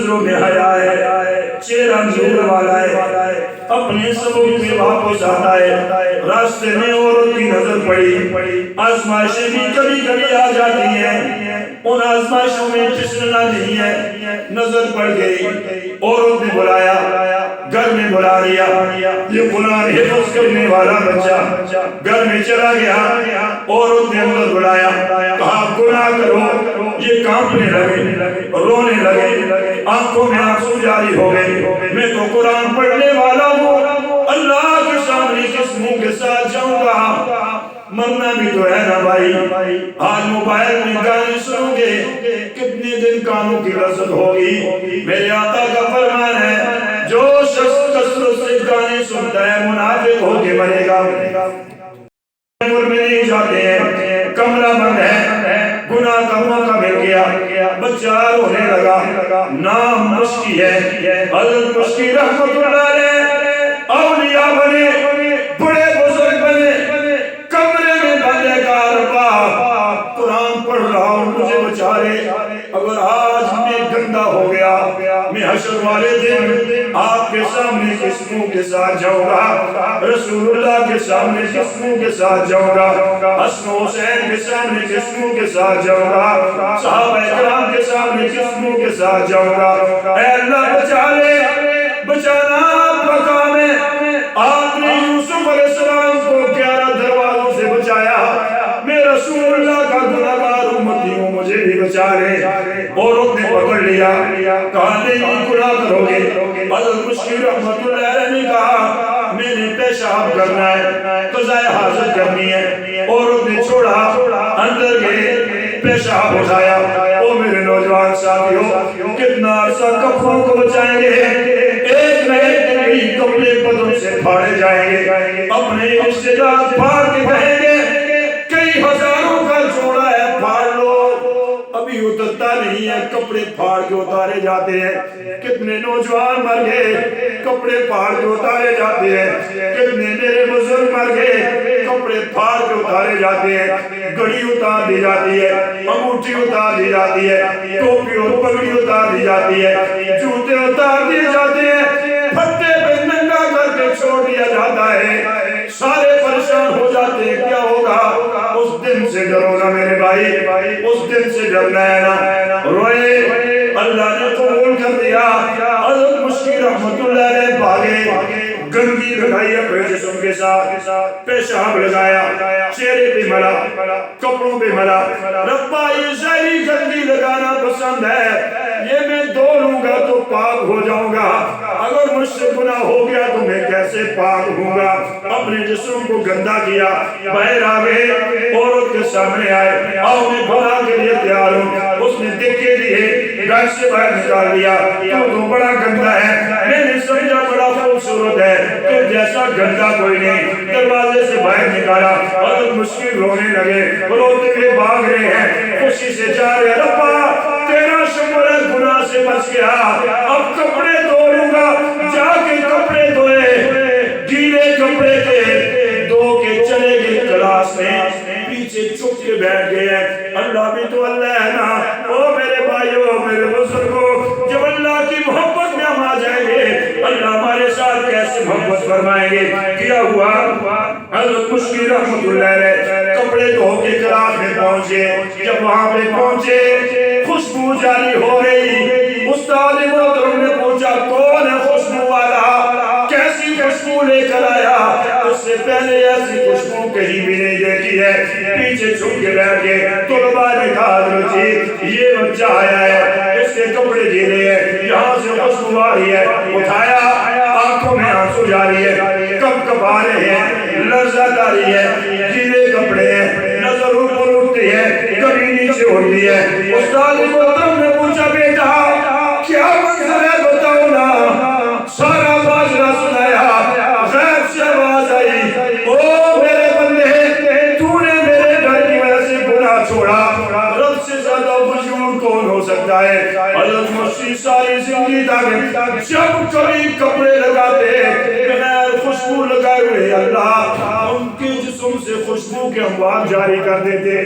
نظروں میں حیا ہے، چہرہ نور والا ہے، اپنے سبب میں واپس آتا ہے۔ راستے میں عورت کی نظر پڑی، آزمائشیں بھی کبھی کبھی آ جاتی ہیں، ان آزمائشوں میں پھسلنا نہیں ہے۔ نظر پڑ گئی، عورت نے بلایا، گھر میں بلا لیا، یہ قرآن حفظ کرنے والا بچہ گھر میں چلا گیا۔ عورت نے اندر بلایا، کہا گناہ کرو، یہ کانپنے لگے، رونے لگے، آنکھوں میں آنسو جاری ہو گئے۔ میں تو قرآن پڑھنے والا ہوں، اللہ کے سامنے کس منہ کے ساتھ جاؤں گا؟ مرنا بھی تو ہے نا بھائی۔ آج موبائل میں گانے سنو گے، کتنے دن کانوں کی لذت ہوگی۔ میرے آقا کا فرمان ہے، جو شخص کثرت سے گانے سنتا ہے منافق ہو کے مرے گا۔ میں نہیں جاتے ہیں، کمرہ بند ہے، گناہ کا موقع مل گیا، بچہ رونے لگا۔ نام مشکی ہے، حضرت مشکی رحمت اللہ علیہ، اولیاء بنے، بڑے بزرگ بنے، کمرے میں بندے کا ربا قرآن پڑھ رہا ہوں، مجھے بچا لے۔ اگر آج میں گندا ہو گیا، میں حشر والے دن آپ کے سامنے کس منہ کے ساتھ جاؤں گا؟ رسول اللہ کے سامنے کس منہ کے ساتھ جاؤں گا؟ حسن و حسین کے سامنے کس منہ کے ساتھ جاؤں گا؟ صحابہ کرام کے سامنے کس منہ کے ساتھ جاؤں گا؟ اے اللہ بچا لے، بچانا آپ کا کام ہے۔ آپ نے یوسف علیہ السلام کو 11 دروازوں سے بچایا، میں رسول اللہ کا گناہگار امتی ہوں، مجھے بھی بچا لے۔ عورت نے پکڑ لیا، کہا نہیں گناہ کرو گے۔ حضرت مشکی رحمت اللہ علیہ نے کہا میں نے پیشاب کرنا ہے، قضاء حاجت کرنی ہے۔ عورت نے چھوڑا، اندر گئے، پیشاب اٹھایا۔ او میرے نوجوان ساتھیوں، کتنا عرصہ کفنوں کو بچائیں گے؟ ایک نہ ایک دن ہی کپڑے بدن سے پھاڑے جائیں گے، اپنے رشتے دار پھاڑ کے کہیں گے کئی ہزاروں کا جوڑا ہے، پھاڑ لو۔ ابھی اترتا نہیں ہے، کپڑے پھاڑ کے اتارے جاتے ہیں۔ کتنے نوجوان مر گئے، کپڑے پھاڑ کے اتارے جاتے ہیں۔ کتنے میرے بزرگ مر گئے، کپڑے پھاڑ کے اتارے جاتے ہیں۔ گھڑی اتار دی جاتی ہے، انگوٹھی اتار دی جاتی ہے، ٹوپی اور پگڑی اتار دی جاتی ہے، جوتے اتار دیے جاتے ہیں، پھٹے پہ ننگا کر کے چھوڑ دیا جاتا ہے۔ سارے پریشان ہو جاتے ہیں، کیا ہوگا؟ اس دن سے ڈرو نا میرے بھائی، اس دن سے ڈرنا ہے نا۔ روئے، اللہ نے قبول کر دیا۔ حضرت مشکی رحمت اللہ علیہ بھاگے، گندگی لگائی اپنے جسم کے ساتھ، پیشاب لگایا، چہرے پہ ملا، کپڑوں پہ ملا۔ ربا یہ ظاہری گندگی لگانا پسند ہے، یہ میں دھو لوں گا تو پاک ہو جاؤں گا، اگر مجھ سے گناہ ہو گیا تو میں کیسے پاک ہوں گا؟ اپنے جسم کو گندا کیا، باہر آ گئے، عورت کے سامنے آئے، آؤ میں گناہ کے لیے تیار ہوں۔ اس نے دیکھے دیے، گھر سے باہر نکال دیا، تو بڑا گندا ہے، میں نے سمجھا بڑا خوبصورت ہے، تو جیسا گندا کوئی نہیں۔ دروازے سے باہر نکالا، اور مشکل رونے لگے، روتے ہوئے بھاگ رہے ہیں، خوشی سے جا رہے ہیں، ربا تیرا شکر ہے گناہ سے بچ گیا، اب کپڑے دھو لوں گا۔ جا کے کپڑے دھوئے، گیلے کپڑے تھے، دھو کے چلے گئے کلاس میں، پیچھے چھپ کے بیٹھ گئے۔ اللہ بھی تو اللہ ہے نا۔ او میرے بھائیو، میرے بزرگوں، جب اللہ کی محبت میں ہم آ جائیں گے، اللہ ہمارے ساتھ کیسے محبت فرمائیں گے؟ کیا ہوا؟ حضرت مشکی رحمت اللہ علیہ کپڑے دھو کے کلاس میں پہنچے۔ جب وہاں پہ پہنچے، خوشبو جاری ہو گئی۔ استاد محترم نے پوچھا کون ہے خوشبو والا، کیسی خوشبو لے کر آیا؟ اس سے پہلے ایسی خوشبو کہیں بھی نہیں دیکھی ہے۔ پیچھے چھپ کے بیٹھ گئے۔ طلباء نے کہا حضرت جی یہ بچہ آیا ہے، اس کے کپڑے گیلے ہیں، یہاں سے خوشبو آ رہی ہے۔ اٹھایا، آنکھوں میں آنسو جاری ہے، کب کب آ رہے ہیں، لرزت آ رہی ہے، گیلے کپڑے ہیں، نظر اوپر اٹھتی ہے، کبھی نیچے ہوتی ہے۔ استاد محترم نے پوچھا بیٹا کیا منظر ہے بتاؤ نا؟ سارا باجرہ سنایا، غیب سے آواز آئی، او میرے بندے تو نے میرے گھر کی وجہ سے گناہ چھوڑا، رب سے زیادہ وجود کون ہو سکتا ہے؟ حضرت مشکی ساری زندگی تک جب کبھی کپڑے لگاتے بغیر خوشبو لگائے ہوئے اللہ ان کے جسم سے خوشبو کے انوار جاری کر دیتے۔